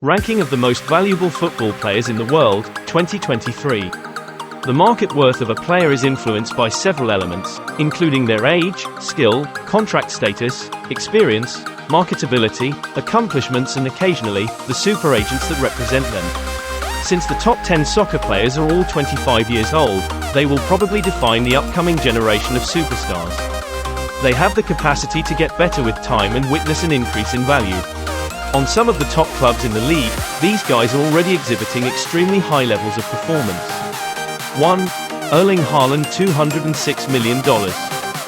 Ranking of the most valuable football players in the world, 2023. The market worth of a player is influenced by several elements, including their age, skill, contract status, experience, marketability, accomplishments and occasionally, the super agents that represent them. Since the top 10 soccer players are all 25 years old, they will probably define the upcoming generation of superstars. They have the capacity to get better with time and witness an increase in value. On some of the top clubs in the league, these guys are already exhibiting extremely high levels of performance. 1. Erling Haaland, $206 million.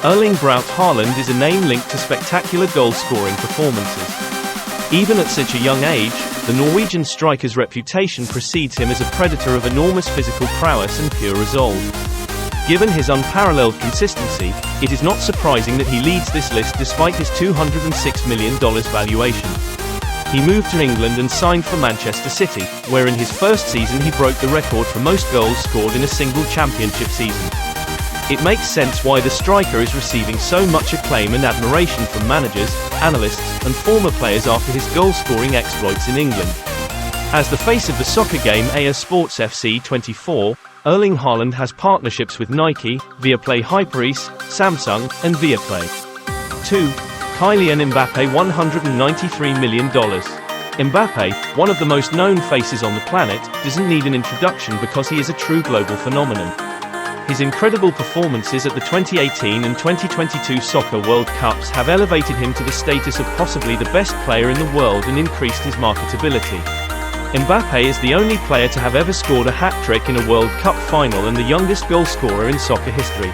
Erling Braut Haaland is a name linked to spectacular goal-scoring performances. Even at such a young age, the Norwegian striker's reputation precedes him as a predator of enormous physical prowess and pure resolve. Given his unparalleled consistency, it is not surprising that he leads this list despite his $206 million valuation. He moved to England and signed for Manchester City, where in his first season he broke the record for most goals scored in a single championship season. It makes sense why the striker is receiving so much acclaim and admiration from managers, analysts, and former players after his goal-scoring exploits in England. As the face of the soccer game EA Sports FC 24, Erling Haaland has partnerships with Nike, Viaplay Hyperease, Samsung, and Viaplay. 2. Kylian Mbappé, $193 million. Mbappé, one of the most known faces on the planet, doesn't need an introduction because he is a true global phenomenon. His incredible performances at the 2018 and 2022 Soccer World Cups have elevated him to the status of possibly the best player in the world and increased his marketability. Mbappé is the only player to have ever scored a hat-trick in a World Cup final and the youngest goal scorer in soccer history.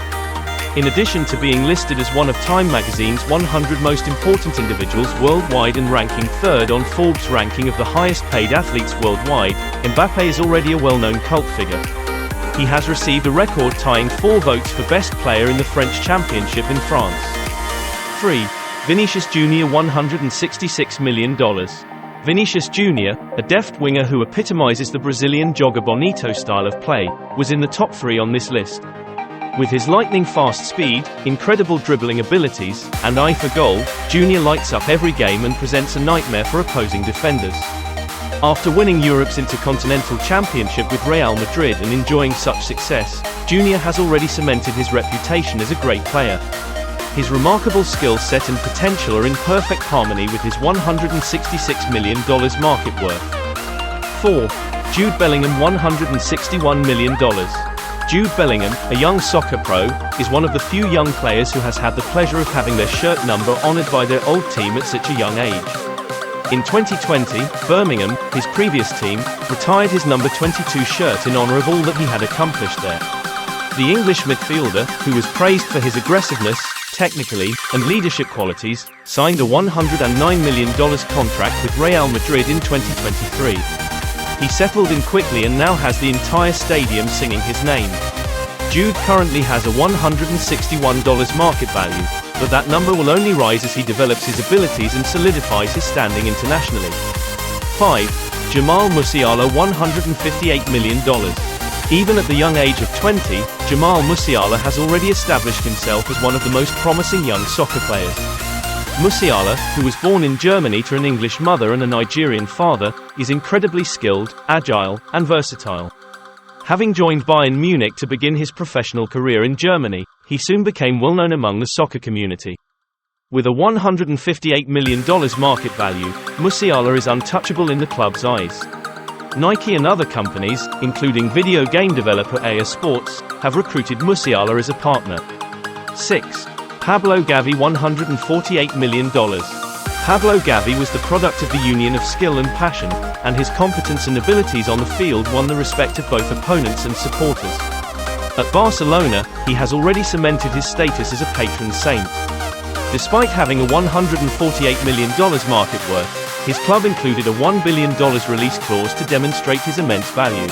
In addition to being listed as one of Time magazine's 100 most important individuals worldwide and ranking third on Forbes' ranking of the highest-paid athletes worldwide, Mbappé is already a well-known cult figure. He has received a record-tying 4 votes for Best Player in the French Championship in France. 3. Vinicius Jr., $166 million. Vinicius Jr., a deft winger who epitomizes the Brazilian Joga Bonito style of play, was in the top 3 on this list. With his lightning-fast speed, incredible dribbling abilities, and eye for goal, Jr. lights up every game and presents a nightmare for opposing defenders. After winning Europe's Intercontinental Championship with Real Madrid and enjoying such success, Jr. has already cemented his reputation as a great player. His remarkable skill set and potential are in perfect harmony with his $166 million market worth. 4. Jude Bellingham, $161 million. Jude Bellingham, a young soccer pro, is one of the few young players who has had the pleasure of having their shirt number honored by their old team at such a young age. In 2020, Birmingham, his previous team, retired his number 22 shirt in honor of all that he had accomplished there. The English midfielder, who was praised for his aggressiveness, technically, and leadership qualities, signed a $109 million contract with Real Madrid in 2023. He settled in quickly and now has the entire stadium singing his name. Jude currently has a $161 market value, but that number will only rise as he develops his abilities and solidifies his standing internationally. 5. Jamal Musiala, $158 million. Even at the young age of 20, Jamal Musiala has already established himself as one of the most promising young soccer players. Musiala, who was born in Germany to an English mother and a Nigerian father, is incredibly skilled, agile, and versatile. Having joined Bayern Munich to begin his professional career in Germany, he soon became well known among the soccer community. With a $158 million market value, Musiala is untouchable in the club's eyes. Nike and other companies, including video game developer EA Sports, have recruited Musiala as a partner. 6. Pablo Gavi, $148 million. Pablo Gavi was the product of the union of skill and passion, and his competence and abilities on the field won the respect of both opponents and supporters. At Barcelona, he has already cemented his status as a patron saint. Despite having a $148 million market worth, his club included a $1 billion release clause to demonstrate his immense value.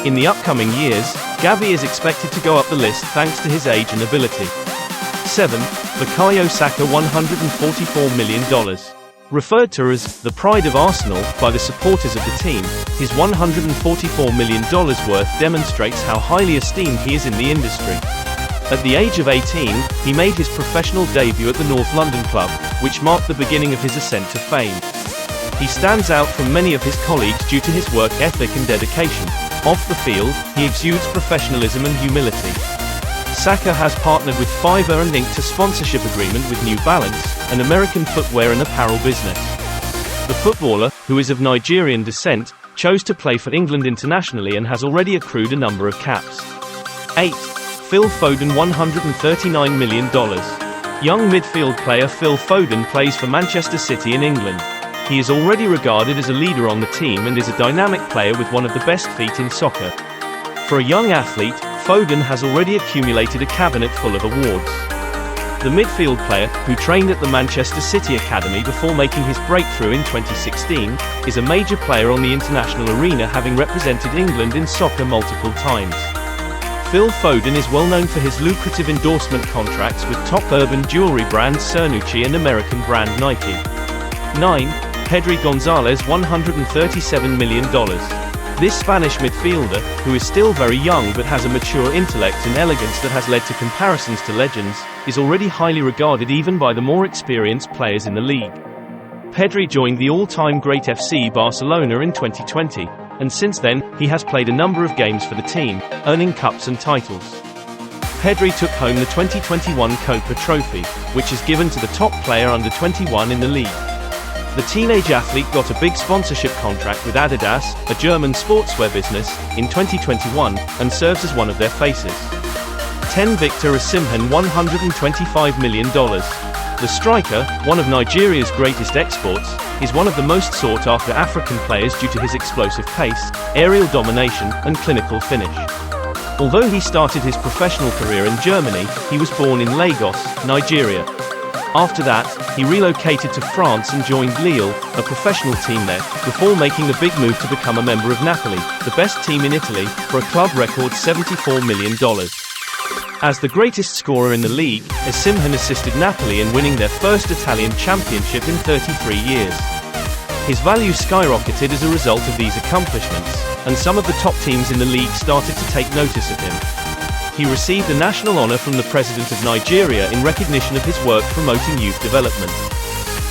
In the upcoming years, Gavi is expected to go up the list thanks to his age and ability. 7. Bukayo Saka, $144 million. Referred to as the pride of Arsenal by the supporters of the team, his $144 million worth demonstrates how highly esteemed he is in the industry. At the age of 18, he made his professional debut at the North London club, which marked the beginning of his ascent to fame. He stands out from many of his colleagues due to his work ethic and dedication. Off the field, he exudes professionalism and humility. Saka has partnered with Fiverr and inked a sponsorship agreement with New Balance, an American footwear and apparel business. The footballer, who is of Nigerian descent, chose to play for England internationally and has already accrued a number of caps. 8. Phil Foden, $139 million. Young midfield player Phil Foden plays for Manchester City in England. He is already regarded as a leader on the team and is a dynamic player with one of the best feet in soccer. For a young athlete, Foden has already accumulated a cabinet full of awards. The midfield player, who trained at the Manchester City Academy before making his breakthrough in 2016, is a major player on the international arena, having represented England in soccer multiple times. Phil Foden is well known for his lucrative endorsement contracts with top urban jewelry brand Cernucci and American brand Nike. 9. Pedri Gonzalez, $137 million. This Spanish midfielder, who is still very young but has a mature intellect and elegance that has led to comparisons to legends, is already highly regarded even by the more experienced players in the league. Pedri joined the all-time great FC Barcelona in 2020, and since then, he has played a number of games for the team, earning cups and titles. Pedri took home the 2021 Copa Trophy, which is given to the top player under 21 in the league. The teenage athlete got a big sponsorship contract with Adidas, a German sportswear business, in 2021, and serves as one of their faces. 10. Victor Osimhen, $125 million. The striker, one of Nigeria's greatest exports, is one of the most sought-after African players due to his explosive pace, aerial domination, and clinical finish. Although he started his professional career in Germany, he was born in Lagos, Nigeria. After that, he relocated to France and joined Lille, a professional team there, before making the big move to become a member of Napoli, the best team in Italy, for a club record $74 million. As the greatest scorer in the league, Osimhen assisted Napoli in winning their first Italian championship in 33 years. His value skyrocketed as a result of these accomplishments, and some of the top teams in the league started to take notice of him. He received a national honor from the President of Nigeria in recognition of his work promoting youth development.